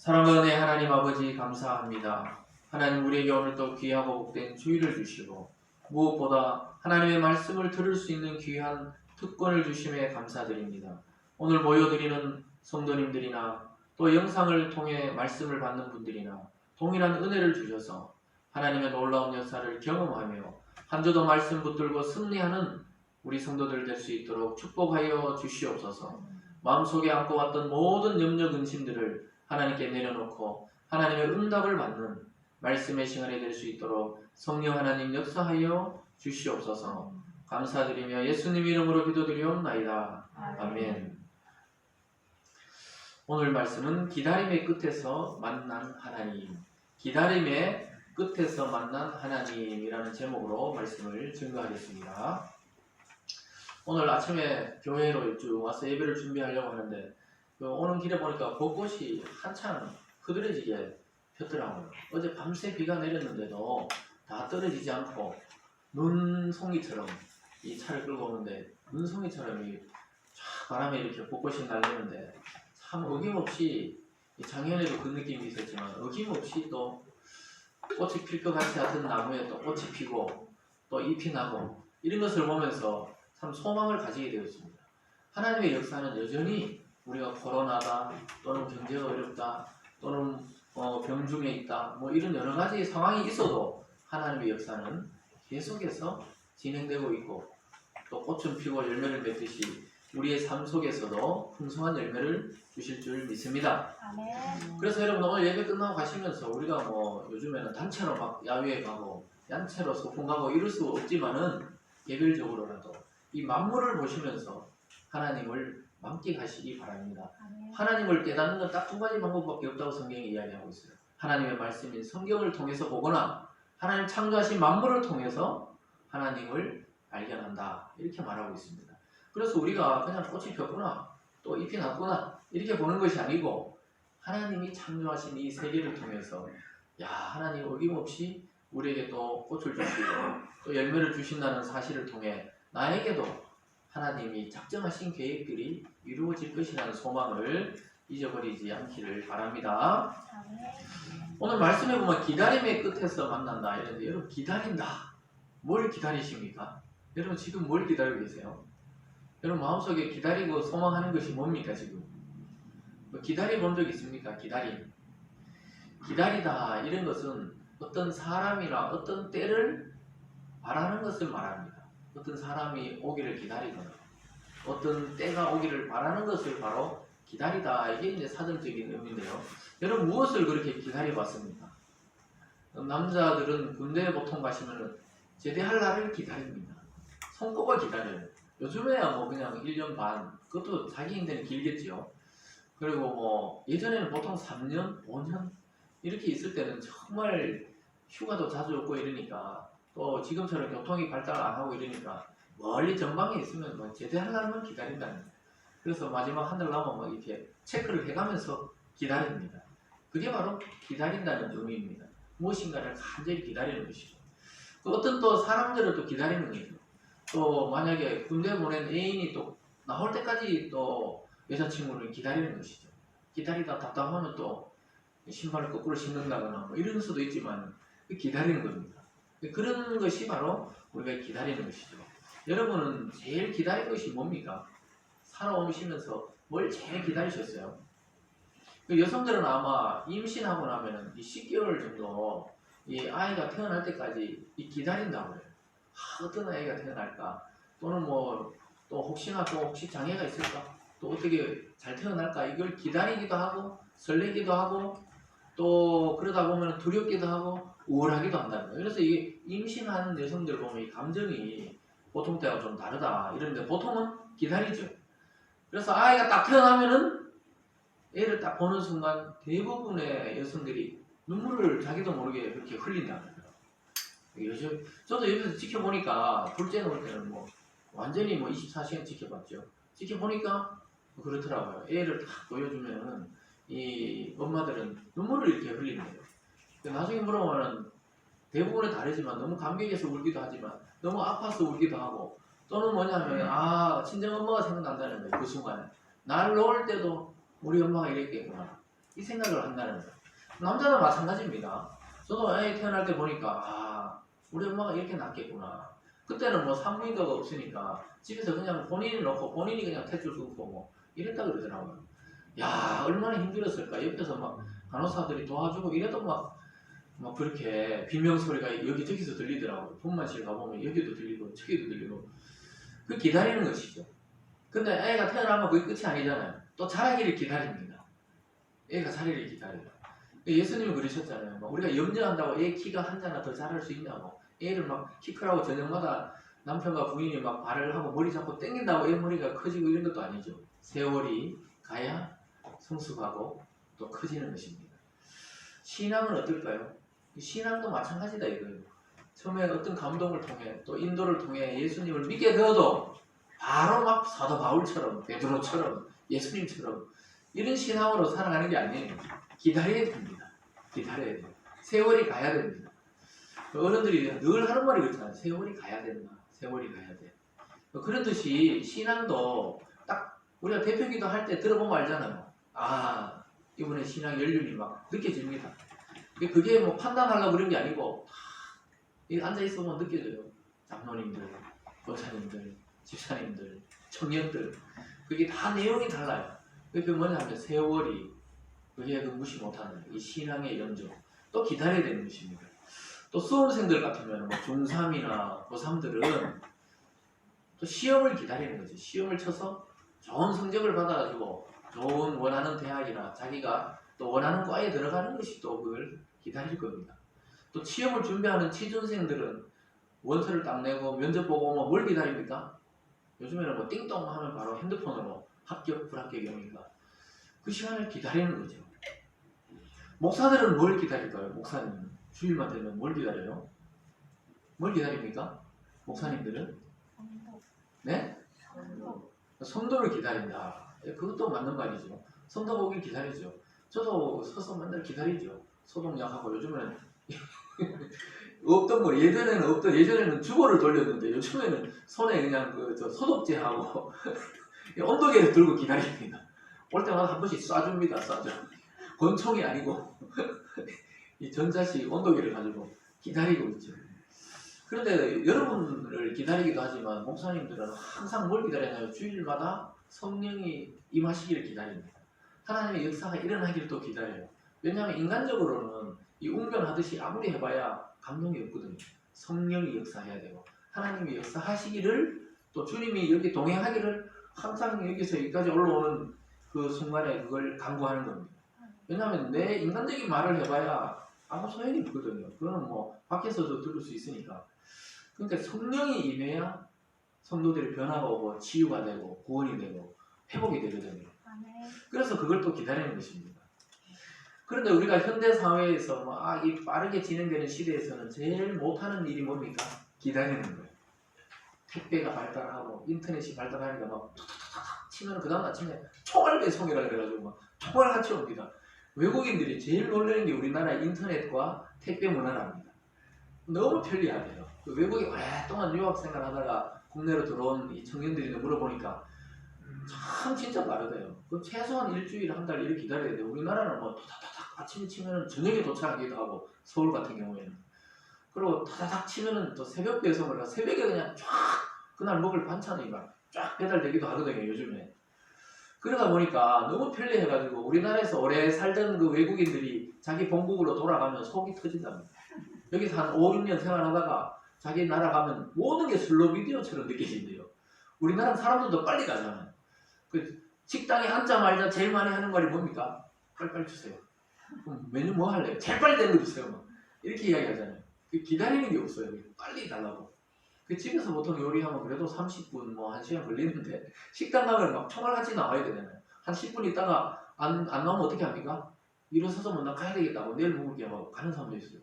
사랑하는 하나님 아버지 감사합니다. 하나님 우리에게 오늘도 귀하고 복된 주일을 주시고 무엇보다 하나님의 말씀을 들을 수 있는 귀한 특권을 주심에 감사드립니다. 오늘 모여드리는 성도님들이나 또 영상을 통해 말씀을 받는 분들이나 동일한 은혜를 주셔서 하나님의 놀라운 역사를 경험하며 한 주도 말씀 붙들고 승리하는 우리 성도들 될 수 있도록 축복하여 주시옵소서. 마음속에 안고 왔던 모든 염려 근심들을 하나님께 내려놓고 하나님의 응답을 받는 말씀의 시간이 될 수 있도록 성령 하나님 역사하여 주시옵소서. 감사드리며 예수님 이름으로 기도드리옵나이다. 아멘. 오늘 말씀은 기다림의 끝에서 만난 하나님, 기다림의 끝에서 만난 하나님이라는 제목으로 말씀을 증거하겠습니다. 오늘 아침에 교회로 쭉 와서 예배를 준비하려고 하는데 오는 길에 보니까 벚꽃이 한참 흐드러지게 폈더라고요. 어제 밤새 비가 내렸는데도 다 떨어지지 않고 눈송이처럼 이 차를 끌고 오는데 눈송이처럼 이 쫙 바람에 이렇게 벚꽃이 날리는데 참 어김없이 작년에도 그 느낌이 있었지만 어김없이 또 꽃이 필 것 같은 나무에 또 꽃이 피고 또 잎이 나고 이런 것을 보면서 참 소망을 가지게 되었습니다. 하나님의 역사는 여전히 우리가 코로나다 또는 경제가 어렵다 또는 병중에 있다 뭐 이런 여러 가지 상황이 있어도 하나님의 역사는 계속해서 진행되고 있고 또 꽃은 피고 열매를 맺듯이 우리의 삶 속에서도 풍성한 열매를 주실 줄 믿습니다. 아멘. 그래서 여러분 오늘 예배 끝나고 가시면서 우리가 뭐 요즘에는 단체로 막 야외에 가고 단체로 소풍 가고 이럴 수 없지만은 개별적으로라도 이 만물을 보시면서 하나님을 만끽하시기 바랍니다. 아멘. 하나님을 깨닫는 건 딱 두 가지 방법밖에 없다고 성경이 이야기하고 있어요. 하나님의 말씀인 성경을 통해서 보거나 하나님 창조하신 만물을 통해서 하나님을 발견한다 이렇게 말하고 있습니다. 그래서 우리가 그냥 꽃이 폈구나 또 잎이 났구나 이렇게 보는 것이 아니고 하나님이 창조하신 이 세계를 통해서 야 하나님 어김없이 우리에게 또 꽃을 주시고 또 열매를 주신다는 사실을 통해 나에게도 하나님이 작정하신 계획들이 이루어질 것이라는 소망을 잊어버리지 않기를 바랍니다. 아멘. 오늘 말씀해 보면 기다림의 끝에서 만난다 이런데 여러분 기다린다. 뭘 기다리십니까? 여러분 지금 뭘 기다리고 계세요? 여러분 마음속에 기다리고 소망하는 것이 뭡니까 지금? 뭐 기다려 본 적 있습니까? 기다림. 기다리다 이런 것은 어떤 사람이나 어떤 때를 바라는 것을 말합니다. 어떤 사람이 오기를 기다리거나 어떤 때가 오기를 바라는 것을 바로 기다리다 이게 이제 사전적인 의미인데요. 여러분 무엇을 그렇게 기다려봤습니까? 남자들은 군대에 보통 가시면 제대할 날을 기다립니다. 손꼽아 기다려요. 요즘에야 뭐 그냥 1년 반 그것도 자기 인생은 길겠죠. 그리고 뭐 예전에는 보통 3년, 5년 이렇게 있을 때는 정말 휴가도 자주 없고 이러니까 또 지금처럼 교통이 발달 안 하고 이러니까 멀리 전방에 있으면 뭐 제대할 날만 기다린다는 거예요. 그래서 마지막 한 달 남으면 뭐 이렇게 체크를 해가면서 기다립니다. 그게 바로 기다린다는 의미입니다. 무엇인가를 간절히 기다리는 것이죠. 어떤 또 사람들을 또 기다리는 거죠. 또 만약에 군대 보낸 애인이 또 나올 때까지 또 여자친구를 기다리는 것이죠. 기다리다 답답하면 또 신발을 거꾸로 신는다거나 뭐 이럴 수도 있지만 기다리는 겁니다. 그런 것이 바로 우리가 기다리는 것이죠. 여러분은 제일 기다린 것이 뭡니까? 살아오시면서 뭘 제일 기다리셨어요? 여성들은 아마 임신하고 나면은 10개월 정도 이 아이가 태어날 때까지 기다린다고 해요. 어떤 아이가 태어날까? 또는 뭐 또 혹시나 또 혹시 장애가 있을까? 또 어떻게 잘 태어날까? 이걸 기다리기도 하고 설레기도 하고 또 그러다 보면 두렵기도 하고 우울하기도 한다는 거예요. 그래서 이게 임신하는 여성들 보면 이 감정이 보통 때와 좀 다르다 이런데 보통은 기다리죠. 그래서 아이가 딱 태어나면은 애를 딱 보는 순간 대부분의 여성들이 눈물을 자기도 모르게 그렇게 흘린다는 거예요. 요즘 저도 여기서 지켜보니까 둘째 놓을 때는 뭐 완전히 뭐 24시간 지켜봤죠. 지켜보니까 그렇더라고요. 애를 딱 보여주면은 이 엄마들은 눈물을 이렇게 흘리네요. 나중에 물어보면 대부분은 다르지만 너무 감격해서 울기도 하지만 너무 아파서 울기도 하고 또는 뭐냐면 친정엄마가 생각난다는 거예요. 그 순간에 날 놓을 때도 우리 엄마가 이랬겠구나 이 생각을 한다는 거예요. 남자도 마찬가지입니다. 저도 애 태어날 때 보니까 우리 엄마가 이렇게 낳겠구나. 그때는 뭐 산부인과가 없으니까 집에서 그냥 본인이 넣고 본인이 그냥 탯줄 긋고 뭐 이랬다 그러더라고요. 야, 얼마나 힘들었을까. 옆에서 막 간호사들이 도와주고 이래도 막 그렇게 비명소리가 여기저기서 들리더라고요. 분만실 가보면 여기도 들리고 저기도 들리고. 그 기다리는 것이죠. 근데 애가 태어나면 그게 끝이 아니잖아요. 또 자라기를 기다립니다. 애가 자라기를 기다려요. 예수님은 그러셨잖아요. 막 우리가 염려한다고 애 키가 한 자나 더 자랄 수 있냐고. 애를 막 키 크라고 저녁마다 남편과 부인이 막 발을 하고 머리 잡고 땡긴다고 애 머리가 커지고 이런 것도 아니죠. 세월이 가야 성숙하고 또 커지는 것입니다. 신앙은 어떨까요? 신앙도 마찬가지다 이거예요. 처음에 어떤 감동을 통해 또 인도를 통해 예수님을 믿게 되어도 바로 막 사도 바울처럼 베드로처럼 예수님처럼 이런 신앙으로 살아가는 게 아니에요. 기다려야 됩니다. 기다려야 돼요. 세월이 가야 됩니다. 어른들이 늘 하는 말이 그렇잖아요. 세월이 가야 된다. 세월이 가야 돼. 그런 듯이 신앙도 딱 우리가 대표기도 할 때 들어보면 알잖아요. 이번에 신앙 연륜이 막 느껴집니다. 그게 뭐 판단하려고 그런 게 아니고 다 앉아있으면 느껴져요. 장로님들, 권사님들, 집사님들, 청년들 그게 다 내용이 달라요. 그게 뭐냐면 세월이 그게 무시 못하는 이 신앙의 연조 또 기다려야 되는 것입니다. 또 수험생들 같으면 뭐 중3이나 고3들은 또 시험을 기다리는 거지. 시험을 쳐서 좋은 성적을 받아가지고 좋은 원하는 대학이나 자기가 또 원하는 과에 들어가는 것이 또 그걸 기다릴 겁니다. 또 시험을 준비하는 취준생들은 원서를 딱 내고 면접 보고 오면 뭘 기다립니까? 요즘에는 뭐 띵동 하면 바로 핸드폰으로 합격, 불합격이 오니까 그 시간을 기다리는 거죠. 목사들은 뭘 기다릴까요? 목사님 주일만 되면 뭘 기다려요? 뭘 기다립니까? 목사님들은? 네? 성도를 기다린다. 그것도 맞는 말이죠. 성도가 오길 기다리죠. 저도 서서 맨날 기다리죠. 소독약하고 요즘에는 없던 거 예전에는 주보를 돌렸는데 요즘에는 손에 그냥 소독제하고 온도계를 들고 기다립니다. 올 때마다 한 번씩 쏴줍니다. 쏴줘. 권총이 아니고 이 전자식 온도계를 가지고 기다리고 있죠. 그런데 여러분을 기다리기도 하지만 목사님들은 항상 뭘 기다리나요? 주일마다 성령이 임하시기를 기다립니다. 하나님의 역사가 일어나기를 또 기다려요. 왜냐하면 인간적으로는 이 웅변하듯이 아무리 해봐야 감동이 없거든요. 성령이 역사해야 되고 하나님이 역사하시기를 또 주님이 여기 동행하기를 항상 여기서 여기까지 올라오는 그 순간에 그걸 간구하는 겁니다. 왜냐하면 내 인간적인 말을 해봐야 아무 소용이 없거든요. 그거는 뭐 밖에서도 들을 수 있으니까. 그러니까 성령이 임해야 성도들이 변화가 오고 치유가 되고 구원이 되고 회복이 되거든요. 그래서 그걸 또 기다리는 것입니다. 그런데 우리가 현대 사회에서 이 빠르게 진행되는 시대에서는 제일 못하는 일이 뭡니까? 기다리는 거예요. 택배가 발달하고 인터넷이 발달하니까 막 툭툭툭툭 치면 그 다음 아침에 총알 배송이라 그래가지고 막 총알같이 옵니다. 외국인들이 제일 놀라는 게 우리나라 인터넷과 택배 문화랍니다. 너무 편리하대요. 그 외국에 오랫동안 유학 생활하다가 국내로 들어온 이 청년들이 물어보니까 참 진짜 빠르대요. 그 최소한 일주일 한 달 이렇게 기다려야 돼요. 우리나라는 뭐 타닥타닥 아침에 치면은 저녁에 도착하기도 하고 서울 같은 경우에는 그리고 타닥 치면은 또 새벽 배송을 가 새벽에 그냥 쫙 그날 먹을 반찬이 막 쫙 배달되기도 하거든요 요즘에. 그러다 보니까 너무 편리해가지고 우리나라에서 오래 살던 그 외국인들이 자기 본국으로 돌아가면 속이 터진답니다. 여기서 한 5, 6년 생활하다가 자기 나라 가면 모든 게 슬로우 비디오처럼 느껴진대요. 우리나라 사람들도 빨리 가잖아요. 그 식당에 앉자마자 제일 많이 하는 말이 뭡니까? 빨리빨리 주세요. 그럼 메뉴 뭐 할래요? 제일 빨리 되는 거 주세요. 막. 이렇게 이야기하잖아요. 기다리는 게 없어요. 빨리 달라고. 그 집에서 보통 요리하면 그래도 30분, 뭐 1시간 걸리는데 식당 가면 막 총알같이 나와야 되잖아요. 한 10분 있다가 안 나오면 어떻게 합니까? 일어서서 뭐 나 가야 되겠다고 내일 먹을게 하고 가는 사람도 있어요.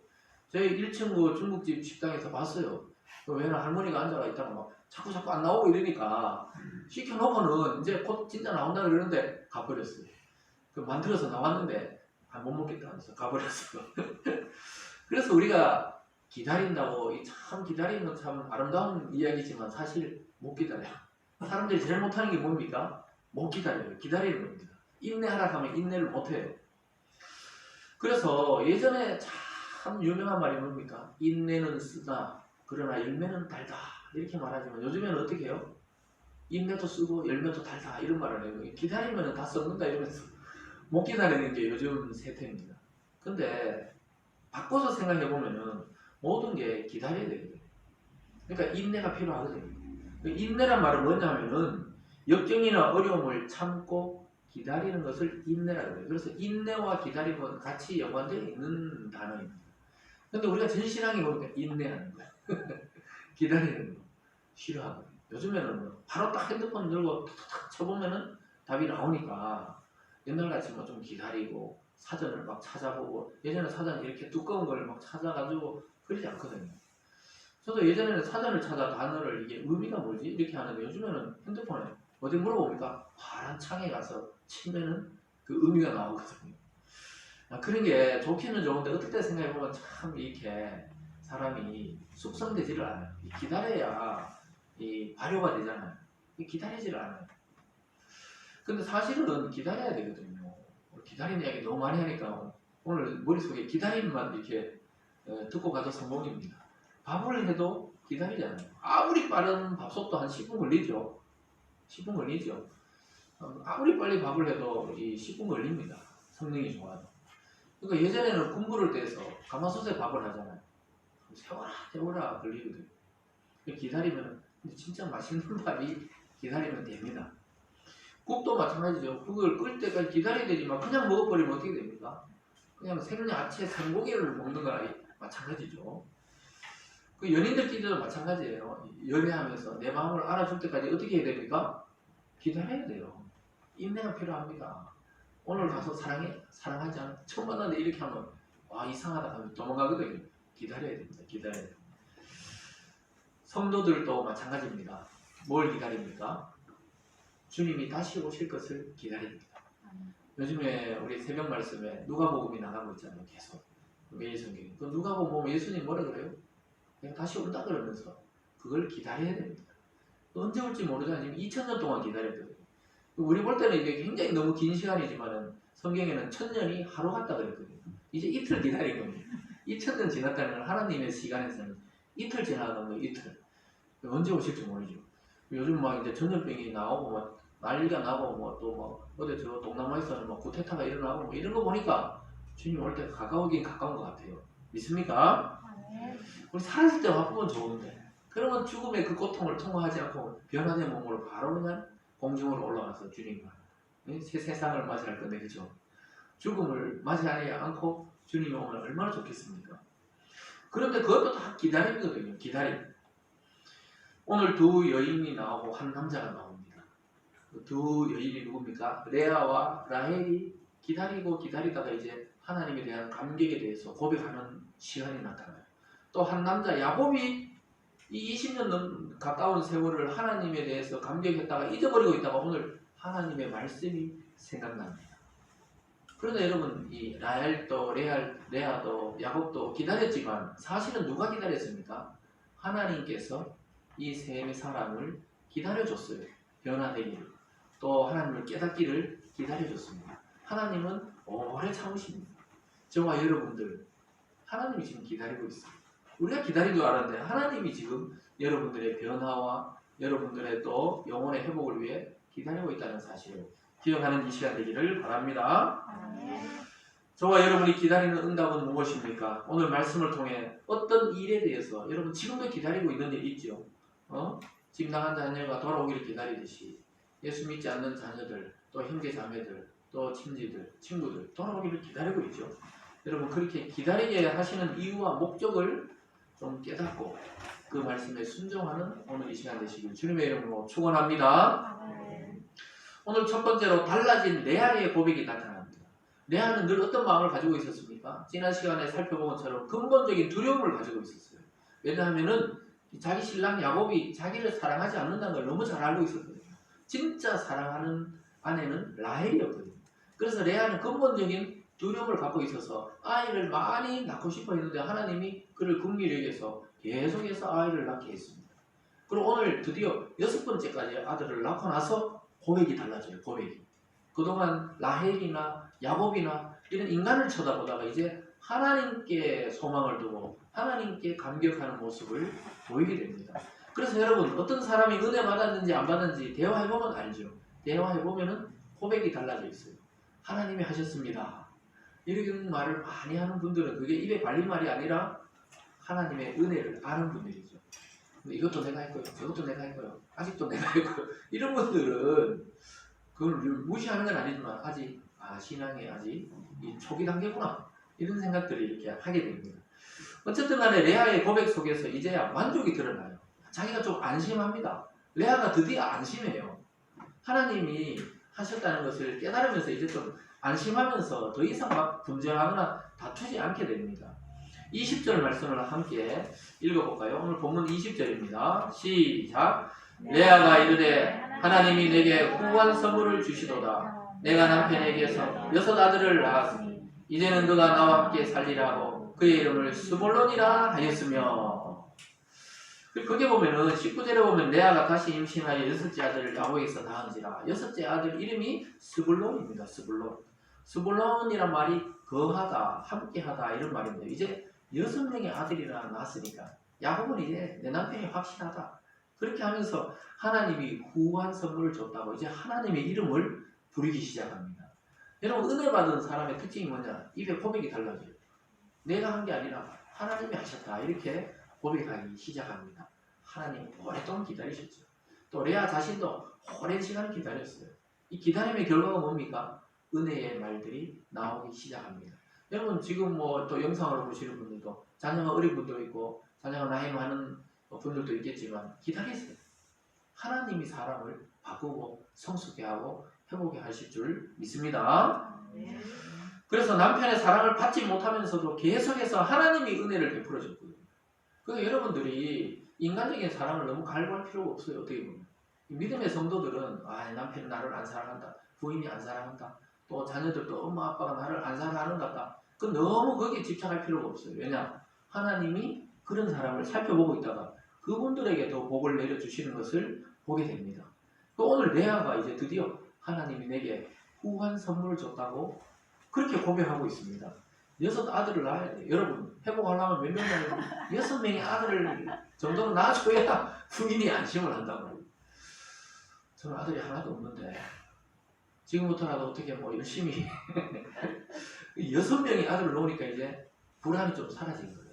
저희 1층 그 중국집 식당에서 봤어요. 왜냐면 할머니가 앉아가 있다가 막 자꾸 안 나오고 이러니까 시켜놓고는 이제 곧 진짜 나온다 그러는데 가버렸어요. 그 만들어서 나왔는데 못 먹겠다 하면서 가버렸어요. 그래서 우리가 기다린다고 참 기다리는 참 아름다운 이야기지만 사실 못 기다려요. 사람들이 제일 못하는 게 뭡니까? 못 기다려요. 기다리는 겁니다. 인내하라 하면 인내를 못해요. 그래서 예전에 참 유명한 말이 뭡니까? 인내는 쓰다 그러나 열매는 달다 이렇게 말하지만 요즘에는 어떻게 해요? 인내도 쓰고 열매도 달다 이런 말을 해요. 기다리면 다 썩는다 이러면서 못 기다리는 게 요즘 세태입니다. 근데 바꿔서 생각해 보면은 모든 게 기다려야 되거든요. 그러니까 인내가 필요하거든요. 인내란 말은 뭐냐면은 역경이나 어려움을 참고 기다리는 것을 인내라고 해요. 그래서 인내와 기다림은 같이 연관되어 있는 단어입니다. 근데 우리가 제일 싫어하는 게 뭡니까? 인내하는 거야. 기다리는 거 싫어하거든요. 요즘에는 뭐 바로 딱 핸드폰 들고 탁탁 쳐보면은 답이 나오니까 옛날같이 뭐 좀 기다리고 사전을 막 찾아보고 예전에 사전 이렇게 두꺼운 걸 막 찾아가지고 그러지 않거든요. 저도 예전에는 사전을 찾아 단어를 이게 의미가 뭐지 이렇게 하는데 요즘에는 핸드폰에 어디 물어보니까 파란 창에 가서 치면은 그 의미가 나오거든요. 그런 게 좋기는 좋은데 어떨 때 생각해보면 참 이렇게 사람이 숙성되지를 않아요. 기다려야 이 발효가 되잖아요. 기다리지를 않아요. 근데 사실은 기다려야 되거든요. 기다리는 이야기 너무 많이 하니까 오늘 머릿속에 기다림만 이렇게 듣고 가도 성공입니다. 밥을 해도 기다리잖아요. 아무리 빠른 밥속도 한 10분 걸리죠. 10분 걸리죠. 아무리 빨리 밥을 해도 이 10분 걸립니다. 성능이 좋아도. 그러니까 예전에는 공부를 떼서 가마솥에 밥을 하잖아요. 세워라 걸리거든요. 기다리면 근데 진짜 맛있는 밥이 기다리면 됩니다. 국도 마찬가지죠. 국을 끓일 때까지 기다려야 되지만 그냥 먹어버리면 어떻게 됩니까? 그냥 생야채 생고기를 먹는 거랑 마찬가지죠. 그 연인들끼리도 마찬가지예요. 연애하면서 내 마음을 알아줄 때까지 어떻게 해야 됩니까? 기다려야 돼요. 인내가 필요합니다. 오늘 가서 사랑하지 않아? 처음 만났는데 이렇게 하면 와 이상하다 하면 도망가거든요. 기다려야 됩니다. 기다려야 됩니다. 성도들도 마찬가지입니다. 뭘 기다립니까? 주님이 다시 오실 것을 기다립니다. 요즘에 우리 새벽 말씀에 누가복음이 나가고 있잖아요. 계속 매일 성경에. 그 누가복음 보면 예수님 뭐라 그래요? 그냥 다시 온다 그러면서 그걸 기다려야 됩니다. 언제 올지 모르잖아요. 지금 2000년 동안 기다렸거든요. 우리 볼 때는 이게 굉장히 너무 긴 시간이지만은 성경에는 1000년이 하루 같다 그랬거든요. 이제 이틀 기다린 겁니다. 2000년 지났다는 하나님의 시간에서는 이틀 지나가는 거예요. 이틀. 언제 오실지 모르죠. 요즘 막 이제 전염병이 나오고 막 난리가 나고 뭐 또 뭐 어디 저 동남아에서는 뭐 구테타가 일어나고 뭐 이런 거 보니까 주님 올 때 가까우긴 가까운 것 같아요. 믿습니까? 우리 살았을 때 바쁘면 좋은데 그러면 죽음의 그 고통을 통과하지 않고 변화된 몸으로 바로 그냥 공중으로 올라가서 주님과 새 세상을 맞이할 건데 그죠? 죽음을 맞이하지 않고 주님이 오면 얼마나 좋겠습니까? 그런데 그것도 다 기다림이거든요. 기다림. 오늘 두 여인이 나오고 한 남자가 나옵니다. 두 여인이 누굽니까? 레아와 라헬이 기다리고 기다리다가 이제 하나님에 대한 감격에 대해서 고백하는 시간이 나타나요. 또 한 남자 야곱이 이 20년 넘 가까운 세월을 하나님에 대해서 감격했다가 잊어버리고 있다가 오늘 하나님의 말씀이 생각납니다. 그런데 여러분 이 라헬도 레아도 야곱도 기다렸지만 사실은 누가 기다렸습니까? 하나님께서 이 세 사람을 기다려줬어요. 변화되기를. 또 하나님을 깨닫기를 기다려줬습니다. 하나님은 오래 참으십니다. 저와 여러분들 하나님이 지금 기다리고 있어요. 우리가 기다린 줄 알았는데 하나님이 지금 여러분들의 변화와 여러분들의 또 영혼의 회복을 위해 기다리고 있다는 사실을 기억하는 이 시간 되기를 바랍니다. 저와 여러분이 기다리는 응답은 무엇입니까? 오늘 말씀을 통해 어떤 일에 대해서 여러분 지금도 기다리고 있는 일 있죠? 집 나간 자녀가 돌아오기를 기다리듯이 예수 믿지 않는 자녀들, 또 형제 자매들, 또 친지들, 친구들 돌아오기를 기다리고 있죠. 여러분 그렇게 기다리게 하시는 이유와 목적을 좀 깨닫고 그 말씀에 순종하는 오늘 이 시간 되시길 주님의 이름으로 축원합니다. 오늘 첫 번째로 달라진 레아의 고백이 나타납니다. 레아는 늘 어떤 마음을 가지고 있었습니까? 지난 시간에 살펴본 것처럼 근본적인 두려움을 가지고 있었어요. 왜냐하면은 자기 신랑 야곱이 자기를 사랑하지 않는다는 걸 너무 잘 알고 있었거든요. 진짜 사랑하는 아내는 라헬이었거든요. 그래서 레아는 근본적인 두려움을 갖고 있어서 아이를 많이 낳고 싶어 했는데 하나님이 그를 긍휼히 여겨서 계속해서 아이를 낳게 했습니다. 그리고 오늘 드디어 6번째까지 아들을 낳고 나서 고백이 달라져요. 고백이. 그동안 라헬이나 야곱이나 이런 인간을 쳐다보다가 이제 하나님께 소망을 두고 하나님께 감격하는 모습을 보이게 됩니다. 그래서 여러분 어떤 사람이 은혜 받았는지 안 받았는지 대화해보면 알죠. 대화해보면은 고백이 달라져 있어요. 하나님이 하셨습니다. 이런 말을 많이 하는 분들은 그게 입에 발린 말이 아니라 하나님의 은혜를 아는 분들이죠. 근데 이것도 내가 했고요. 저것도 내가 했고요. 아직도 내가 했고요. 이런 분들은 그걸 무시하는 건 아니지만 아직 신앙의 아직 이 초기 단계구나. 이런 생각들을 이렇게 하게 됩니다. 어쨌든 간에 레아의 고백 속에서 이제야 만족이 드러나요. 자기가 좀 안심합니다. 레아가 드디어 안심해요. 하나님이 하셨다는 것을 깨달으면서 이제 좀 안심하면서 더 이상 막 분쟁하거나 다투지 않게 됩니다. 20절 말씀을 함께 읽어볼까요? 오늘 본문 20절입니다. 시작. 레아가 이르되 하나님이 내게 후한 선물을 주시도다. 내가 남편에게서 6 아들을 낳았으니 이제는 그가 나와 함께 살리라고 그의 이름을 스불론이라 하였으며. 그게 보면은 19절에 보면 레아가 다시 임신하여 6째 아들을 야곱에게서 낳은지라. 6째 아들 이름이 스불론입니다. 스불론이란 말이 거하다, 함께하다 이런 말입니다. 이제 6명의 아들이나 낳았으니까 야곱은 이제 내 남편이 확실하다. 그렇게 하면서 하나님이 후한 선물을 줬다고 이제 하나님의 이름을 부르기 시작합니다. 여러분 은혜 받은 사람의 특징이 뭐냐? 입에 고백이 달라져요. 내가 한 게 아니라 하나님이 하셨다. 이렇게 고백하기 시작합니다. 하나님 오랫동안 기다리셨죠. 또 레아 자신도 오랜 시간을 기다렸어요. 이 기다림의 결과가 뭡니까? 은혜의 말들이 나오기 시작합니다. 여러분 지금 뭐 또 영상으로 보시는 분들도 자녀가 어린 분도 있고 자녀가 나이 많은 분들도 있겠지만 기다리세요. 하나님이 사람을 바꾸고 성숙해 하고 회복해 하실 줄 믿습니다. 그래서 남편의 사랑을 받지 못하면서도 계속해서 하나님이 은혜를 베풀어 줬거든요. 그러니까 여러분들이 인간적인 사랑을 너무 갈구할 필요가 없어요. 어떻게 보면 믿음의 성도들은 남편은 나를 안 사랑한다, 부인이 안 사랑한다, 또 자녀들도 엄마 아빠가 나를 안 사랑하는 것 같다. 그 너무 거기에 집착할 필요가 없어요. 왜냐? 하나님이 그런 사람을 살펴보고 있다가 그분들에게 더 복을 내려주시는 것을 보게 됩니다. 또 오늘 레아가 이제 드디어 하나님이 내게 후한 선물을 줬다고 그렇게 고백하고 있습니다. 6 아들을 낳아야 돼요. 여러분 회복하려면 몇 명이나 6명의 아들을 정도는 낳아줘야 부인이 안심을 한다고. 저는 아들이 하나도 없는데 지금부터라도 어떻게 뭐 열심히 6명의 아들을 놓으니까 이제 불안이 좀 사라진 거예요.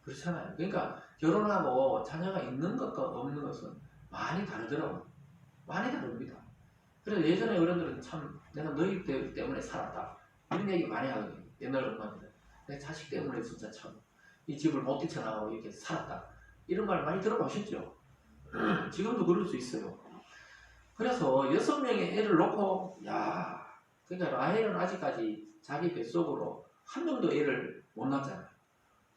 그렇잖아요. 그러니까 결혼하고 자녀가 있는 것과 없는 것은 많이 다르더라고요. 많이 다릅니다. 그래서 예전에 어른들은 참 내가 너희 때문에 살았다 이런 얘기 많이 하거든요. 옛날 엄마들 내 자식 때문에 진짜 참 이 집을 못 뛰쳐나가고 이렇게 살았다 이런 말 많이 들어보셨죠? 지금도 그럴 수 있어요. 그래서 6명의 애를 놓고 그러니까 라헬은 아직까지 자기 뱃속으로 한 명도 애를 못 낳았잖아요.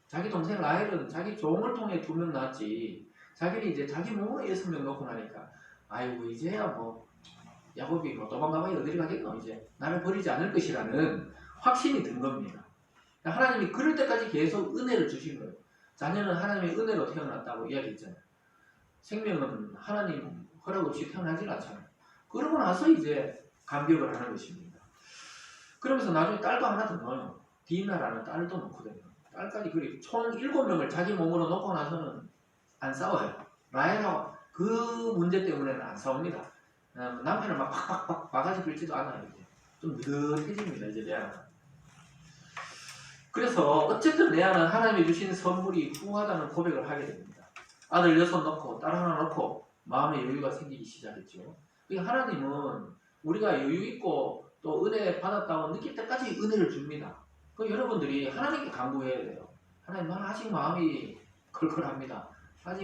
자기 동생 라헬은 자기 종을 통해 2명 낳았지 자기는 이제 자기 몸으로 6명 놓고 나니까 아이고 이제야 뭐 야곱이 뭐 도망가봐야 어디를 가겠노 이제 나를 버리지 않을 것이라는 확신이 든 겁니다. 하나님이 그럴 때까지 계속 은혜를 주신 거예요. 자녀는 하나님의 은혜로 태어났다고 이야기했잖아요. 생명은 하나님 허락 없이 태어나질 않잖아요. 그러고 나서 이제 감격을 하는 것입니다. 그러면서 나중에 딸도 하나 더 넣어요. 디나라는 딸도 넣거든요. 딸까지 그리 총 7명을 자기 몸으로 놓고 나서는 안 싸워요. 라헬하고 그 문제 때문에는 안 싸웁니다. 남편을 막 팍팍팍 바가지 긁지도 않아요. 이제. 좀 느긋해집니다. 이제 레아는. 그래서 어쨌든 레아는 하나님이 주신 선물이 후하다는 고백을 하게 됩니다. 아들 6 넣고 딸 하나 넣고 마음의 여유가 생기기 시작했죠. 그러니까 하나님은 우리가 여유 있고 또 은혜 받았다고 느낄 때까지 은혜를 줍니다. 그 여러분들이 하나님께 간구해야 돼요. 하나님 나는 아직 마음이 걸걸합니다.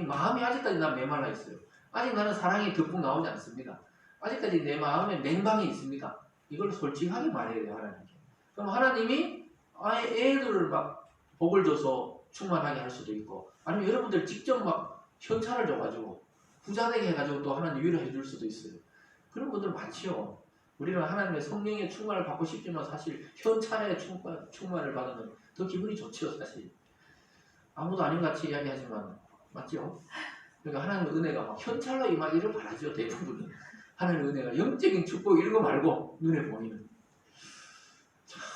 마음이 아직까지 난 메말라 있어요. 아직 나는 사랑이 듬뿍 나오지 않습니다. 아직까지 내 마음에 냉방이 있습니다. 이걸 솔직하게 말해야 돼요. 하나님께. 그럼 하나님이 아예 애들을 막 복을 줘서 충만하게 할 수도 있고 아니면 여러분들 직접 막 현찰을 줘가지고 부자 되게 해가지고 또 하나님 위로해 줄 수도 있어요. 그런 분들 많지요. 우리는 하나님의 성령의 충만을 받고 싶지만 사실 현찰의 충만을 받으면 더 기분이 좋지요. 사실 아무도 아닌 같이 이야기하지만 맞죠? 그러니까 하나님의 은혜가 막 현찰로 임하기를 바라죠. 대부분은 하나님의 은혜가 영적인 축복 이런 거 말고 눈에 보이는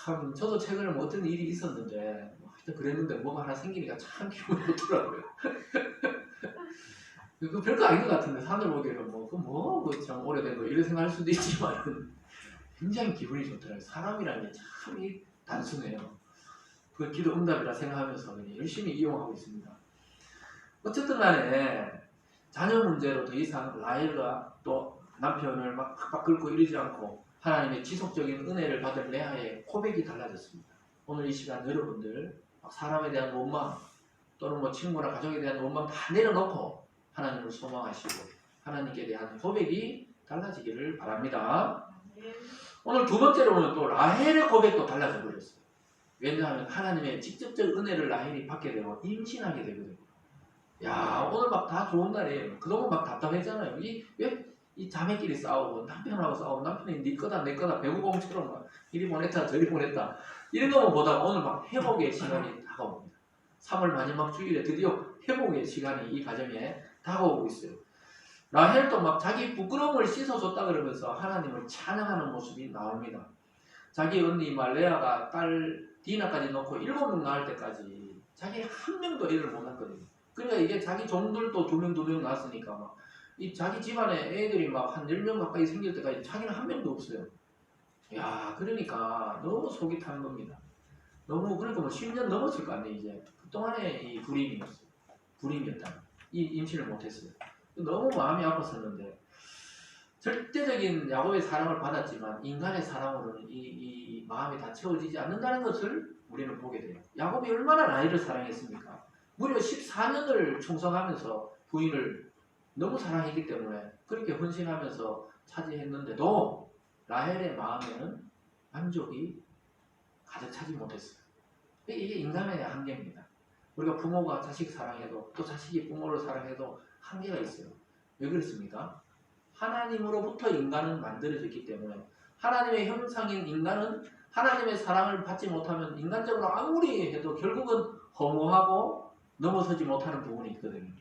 참 저도 최근에 뭐 어떤 일이 있었는데 하여튼 그랬는데 뭐가 하나 생기니까 참 기분이 좋더라고요. 그 별거 아닌 것 같은데 산을 보기에는 참 오래된 거 이런 생각할 수도 있지만 굉장히 기분이 좋더라고요. 사람이라는 게 참 단순해요. 그 기도 응답이라 생각하면서 그냥 열심히 이용하고 있습니다. 어쨌든 간에 자녀 문제로 더 이상 라헬과 또 남편을 막 팍팍 긁고 이러지 않고 하나님의 지속적인 은혜를 받은 레아의 고백이 달라졌습니다. 오늘 이 시간 여러분들 사람에 대한 원망 또는 뭐 친구나 가족에 대한 원망 다 내려놓고 하나님을 소망하시고 하나님께 대한 고백이 달라지기를 바랍니다. 오늘 두 번째로 보면 또 라헬의 고백도 달라져 버렸어요. 왜냐하면 하나님의 직접적 은혜를 라헬이 받게 되고 임신하게 되거든요. 야, 오늘 막 다 좋은 날이에요. 그동안 막 답답했잖아요. 이 자매끼리 싸우고 남편하고 싸우고 남편이 네 거다 내 거다 배구공처럼 막 이리 보냈다 저리 보냈다 이런 거만 보다가 오늘 막 회복의 시간이 다가옵니다. 3월 마지막 주일에 드디어 회복의 시간이 이 가정에 다가오고 있어요. 라헬도 막 자기 부끄러움을 씻어줬다 그러면서 하나님을 찬양하는 모습이 나옵니다. 자기 언니 말레아가 딸 디나까지 놓고 7명 낳을 때까지 자기 한 명도 애를 못 낳거든요. 그러니까 이게 자기 종들도 2명 낳았으니까 막 이 자기 집안에 애들이 막 한 10명 가까이 생길 때까지 자기는 한 명도 없어요. 야, 그러니까 너무 속이 탄 겁니다. 너무 그러니까 뭐 10년 넘었을 거 아니에요. 이제 그동안의 이 불임이었어요. 불임이었다. 이 임신을 못했어요. 너무 마음이 아팠었는데 절대적인 야곱의 사랑을 받았지만 인간의 사랑으로는 이 마음이 다 채워지지 않는다는 것을 우리는 보게 돼요. 야곱이 얼마나 라헬을 사랑했습니까? 무려 14년을 충성하면서 부인을 너무 사랑했기 때문에 그렇게 헌신하면서 차지했는데도 라헬의 마음에는 만족이 가득 차지 못했어요. 이게 인간의 한계입니다. 우리가 부모가 자식 사랑해도 또 자식이 부모를 사랑해도 한계가 있어요. 왜 그렇습니까? 하나님으로부터 인간은 만들어졌기 때문에 하나님의 형상인 인간은 하나님의 사랑을 받지 못하면 인간적으로 아무리 해도 결국은 허무하고 넘어서지 못하는 부분이 있거든요.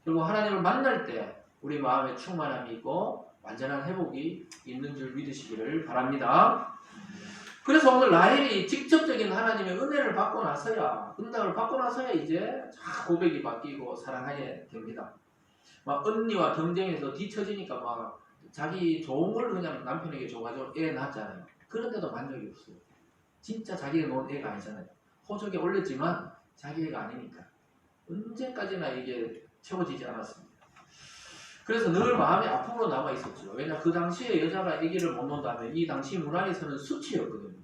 그리고 하나님을 만날 때 우리 마음에 충만함이 있고 완전한 회복이 있는 줄 믿으시기를 바랍니다. 그래서 오늘 라헬이 직접적인 하나님의 은혜를 받고 나서야 응답을 받고 나서야 이제 고백이 바뀌고 사랑하게 됩니다. 막 언니와 경쟁해서 뒤처지니까 막 자기 좋은 걸 그냥 남편에게 줘가지고 애 낳았잖아요. 그런데도 만족이 없어요. 진짜 자기가 놓은 애가 아니잖아요. 호적에 올렸지만 자기 애가 아니니까 언제까지나 이게 채워지지 않았습니다. 그래서 늘 마음의 아픔으로 남아 있었죠. 왜냐 그 당시에 여자가 아기를 못 낳는다면 이 당시 문화에서는 수치였거든요.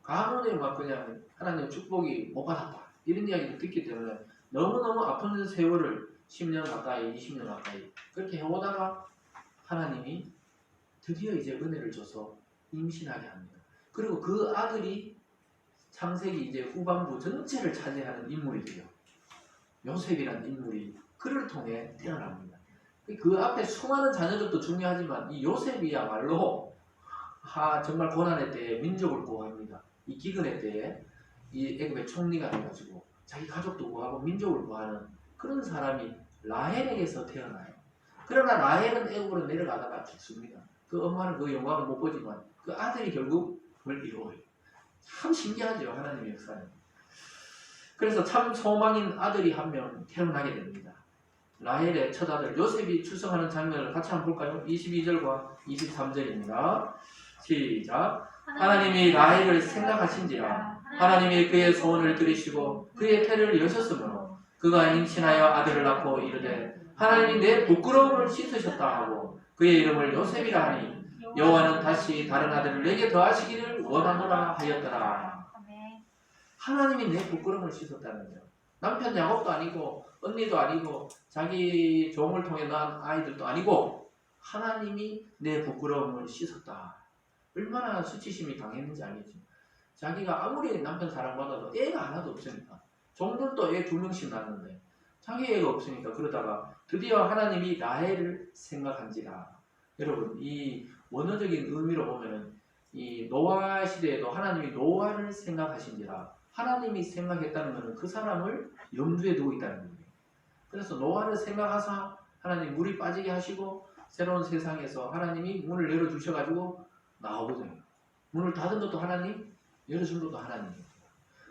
가문에 막 그냥 하나님의 축복이 못 받았다 이런 이야기를 듣기 때문에 너무너무 아픈 세월을 10년 가까이 20년 가까이 그렇게 해오다가 하나님이 드디어 이제 은혜를 줘서 임신하게 합니다. 그리고 그 아들이 창세기 이제 후반부 전체를 차지하는 인물이 돼요. 요셉이라는 인물이 그를 통해 태어납니다. 그 앞에 수많은 자녀들도 중요하지만 이 요셉이야말로 정말 고난의 때에 민족을 구합니다. 이 기근의 때에 이 애굽의 총리가 돼가지고 자기 가족도 구하고 민족을 구하는 그런 사람이 라헬에게서 태어나요. 그러나 라헬은 애굽으로 내려가다가 죽습니다. 그 엄마는 그 영광을 못 보지만 그 아들이 결국 그걸 이루어요. 참 신기하죠, 하나님의 역사는. 그래서 참 소망인 아들이 한 명 태어나게 됩니다. 라헬의 첫 아들 요셉이 출생하는 장면을 같이 한번 볼까요? 22절과 23절입니다. 시작. 하나님이 라헬을 생각하신지라 하나님이 그의 소원을 들으시고 그의 태를 여셨으므로 그가 임신하여 아들을 낳고 이르되 하나님이 내 부끄러움을 씻으셨다 하고 그의 이름을 요셉이라 하니 여호와는 다시 다른 아들을 내게 더하시기를 원하노라 하였더라. 하나님이 내 부끄러움을 씻었다는 거죠. 남편 야곱도 아니고 언니도 아니고 자기 종을 통해 낳은 아이들도 아니고 하나님이 내 부끄러움을 씻었다. 얼마나 수치심이 강했는지 알겠죠. 자기가 아무리 남편 사랑받아도 애가 하나도 없으니까 종들도 애 2명씩 낳는데 자기 애가 없으니까 그러다가 드디어 하나님이 라헬을 생각한지라. 여러분 이 원어적인 의미로 보면은 이 노아 시대에도 하나님이 노아를 생각하신지라. 하나님이 생각했다는 것은 그 사람을 염두에 두고 있다는 거예요. 그래서 노아를 생각하사 하나님 물이 빠지게 하시고 새로운 세상에서 하나님이 문을 열어주셔가지고 나오거든요. 문을 닫은 것도 하나님, 열어준 것도 하나님이에요.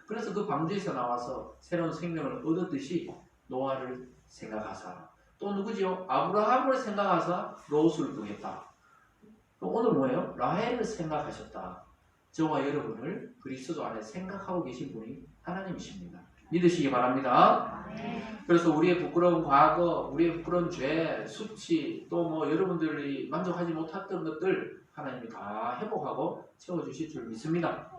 그래서 그 방주에서 나와서 새로운 생명을 얻었듯이 노아를 생각하사 또 누구지요? 아브라함을 생각하사 롯을 구했다. 오늘 뭐예요? 라헬을 생각하셨다. 저와 여러분을 그리스도 안에 생각하고 계신 분이 하나님이십니다. 믿으시기 바랍니다. 그래서 우리의 부끄러운 과거, 우리의 부끄러운 죄, 수치, 또 뭐 여러분들이 만족하지 못했던 것들 하나님이 다 회복하고 채워주실 줄 믿습니다.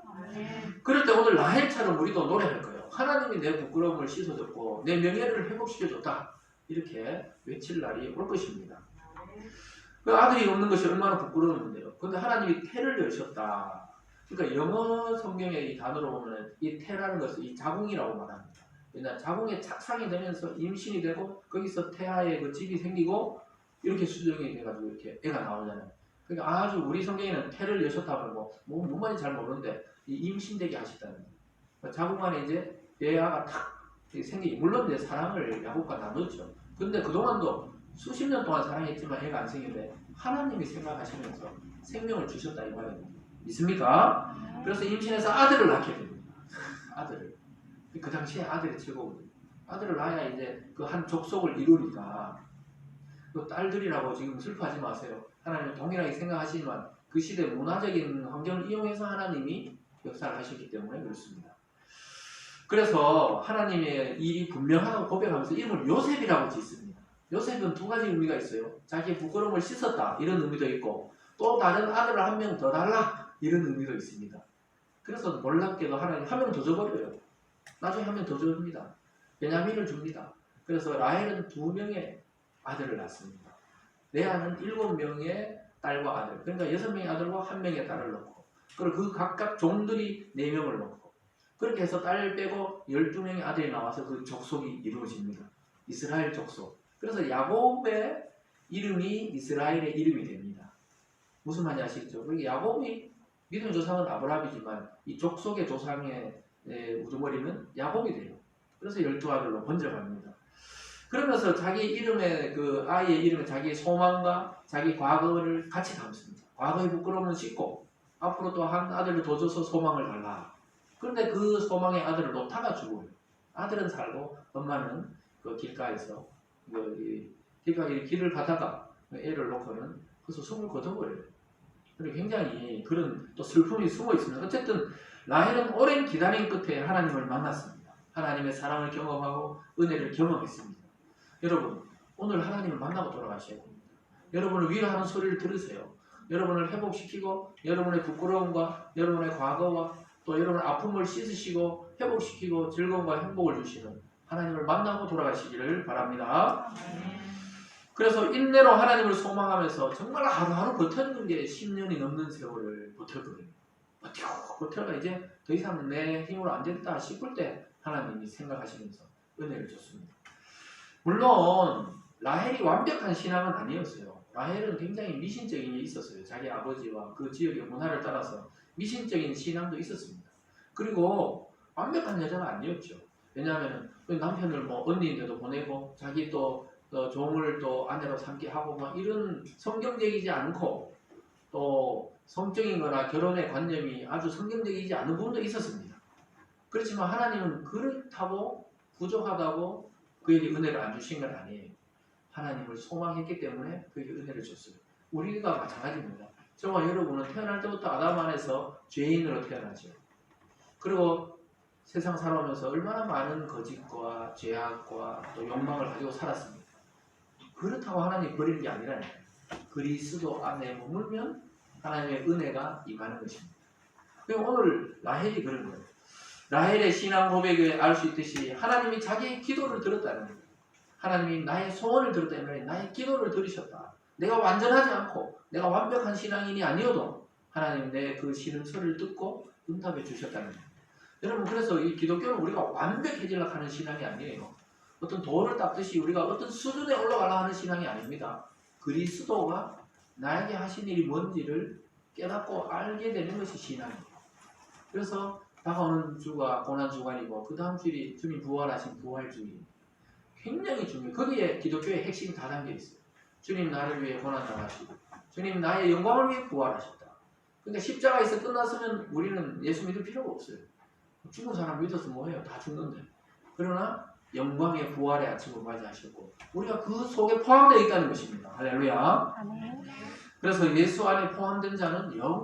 그럴 때 오늘 라헬처럼 우리도 노래할 거예요. 하나님이 내 부끄러움을 씻어줬고 내 명예를 회복시켜줬다. 이렇게 외칠 날이 올 것입니다. 그 아들이 없는 것이 얼마나 부끄러운데요. 근데 하나님이 태를 여셨다. 그러니까 영어 성경의 이 단어로 보면 이 태라는 것을 이 자궁이라고 말합니다. 왜냐하면 자궁에 착상이 되면서 임신이 되고 거기서 태아의 그 집이 생기고 이렇게 수정이 돼가지고 이렇게 애가 나오잖아요. 그러니까 아주 우리 성경에는 태를 여셨다 하고 뭔 말인지 잘 모르는데 이 임신되게 하셨다는 거예요. 그러니까 자궁 안에 이제 애아가 탁 생기기 물론 이제 사랑을 야곱과 나눴죠. 근데 그동안도 수십 년 동안 사랑했지만 애가 안 생겼는데 하나님이 생각하시면서 생명을 주셨다 이 말입니다. 믿습니까? 그래서 임신해서 아들을 낳게 됩니다. 아들을. 그 당시에 아들이 최고거든요. 아들을 낳아야 이제 그 한 족속을 이루니까 그 딸들이라고 지금 슬퍼하지 마세요. 하나님은 동일하게 생각하시지만 그 시대 문화적인 환경을 이용해서 하나님이 역사를 하셨기 때문에 그렇습니다. 그래서 하나님의 일이 분명하다고 고백하면서 이름을 요셉이라고 짓습니다. 요셉은 두 가지 의미가 있어요. 자기의 부끄러움을 씻었다 이런 의미도 있고 또 다른 아들을 한 명 더 달라 이런 의미도 있습니다. 그래서 놀랍게도 하나님 한 명 더 줘버려요. 나중에 한 명 더 줍니다. 베냐민을 줍니다. 그래서 라헬은 2명의 아들을 낳습니다. 레아는 7명의 딸과 아들, 그러니까 6명의 아들과 1명의 딸을 낳고 그리고 그 각각 종들이 4명을 낳고 그렇게 해서 딸 빼고 12명의 아들이 나와서 그 족속이 이루어집니다. 이스라엘 족속. 그래서 야곱의 이름이 이스라엘의 이름이 됩니다. 무슨 말인지 아시겠죠? 그러니까 야곱이 믿음의 조상은 아브라함이지만 이 족속의 조상의 우두머리는 야곱이 돼요. 그래서 12아들로 번져갑니다. 그러면서 자기 이름에 그 아이의 이름에 자기의 소망과 자기 과거를 같이 담습니다. 과거의 부끄러움은 씻고 앞으로 또 한 아들을 더 줘서 소망을 달라. 그런데 그 소망의 아들을 놓다가 죽어요. 아들은 살고 엄마는 그 길가에서 길을 가다가 애를 놓고는 그래서 숨을 거둬버려요. 그리고 굉장히 그런 또 슬픔이 숨어 있습니다. 어쨌든 라헬은 오랜 기다림 끝에 하나님을 만났습니다. 하나님의 사랑을 경험하고 은혜를 경험했습니다. 여러분 오늘 하나님을 만나고 돌아가셔야 됩니다. 여러분을 위로하는 소리를 들으세요. 여러분을 회복시키고 여러분의 부끄러움과 여러분의 과거와 또 여러분의 아픔을 씻으시고 회복시키고 즐거움과 행복을 주시는 하나님을 만나고 돌아가시기를 바랍니다. 그래서 인내로 하나님을 소망하면서 정말 하루하루 버텼는 게 10년이 넘는 세월을 버텼거든요. 버텨가 이제 더 이상 내 힘으로 안 된다 싶을 때 하나님이 생각하시면서 은혜를 줬습니다. 물론 라헬이 완벽한 신앙은 아니었어요. 라헬은 굉장히 미신적인 게 있었어요. 자기 아버지와 그 지역의 문화를 따라서 미신적인 신앙도 있었습니다. 그리고 완벽한 여자가 아니었죠. 왜냐하면 남편을 뭐 언니인데도 보내고 자기 또 종을 또 아내로 삼게 하고 막 이런 성경적이지 않고 또 성적인 거나 결혼의 관념이 아주 성경적이지 않은 부분도 있었습니다. 그렇지만 하나님은 그렇다고 부족하다고 그에게 은혜를 안 주신 건 아니에요. 하나님을 소망했기 때문에 그에게 은혜를 줬어요. 우리가 마찬가지입니다. 저와 여러분은 태어날 때부터 아담 안에서 죄인으로 태어나죠. 그리고 세상 살아오면서 얼마나 많은 거짓과 죄악과 또 욕망을 가지고 살았습니다. 그렇다고 하나님이 버리는 게 아니라 그리스도 안에 머물면 하나님의 은혜가 임하는 것입니다. 오늘 라헬이 그런 거예요. 라헬의 신앙 고백에 알 수 있듯이 하나님이 자기의 기도를 들었다는 거예요. 하나님이 나의 소원을 들었다는 거예요. 나의 기도를 들으셨다. 내가 완전하지 않고 내가 완벽한 신앙인이 아니어도 하나님 내 그 신음소리를 듣고 응답해 주셨다는 거예요. 여러분 그래서 이 기독교는 우리가 완벽해지려고 하는 신앙이 아니에요. 어떤 돌을 닦듯이 우리가 어떤 수준에 올라가려고 하는 신앙이 아닙니다. 그리스도가 나에게 하신 일이 뭔지를 깨닫고 알게 되는 것이 신앙이에요. 그래서 다가오는 주가 고난주간이고 그 다음 주일이 주님 부활하신 부활주일 굉장히 중요해요. 거기에 기독교의 핵심이 다 담겨 있어요. 주님 나를 위해 고난당하시고 주님 나의 영광을 위해 부활하셨다. 그러니까 십자가에서 끝났으면 우리는 예수 믿을 필요가 없어요. 죽은 사람 믿어서 뭐해요? 다 죽는데. 그러나 영광의 부활의 아침을 맞이하셨고 우리가 그 속에 포함되어 있다는 것입니다. 할렐루야. 아멘. 그래서 예수 안에 포함된 자는 영원히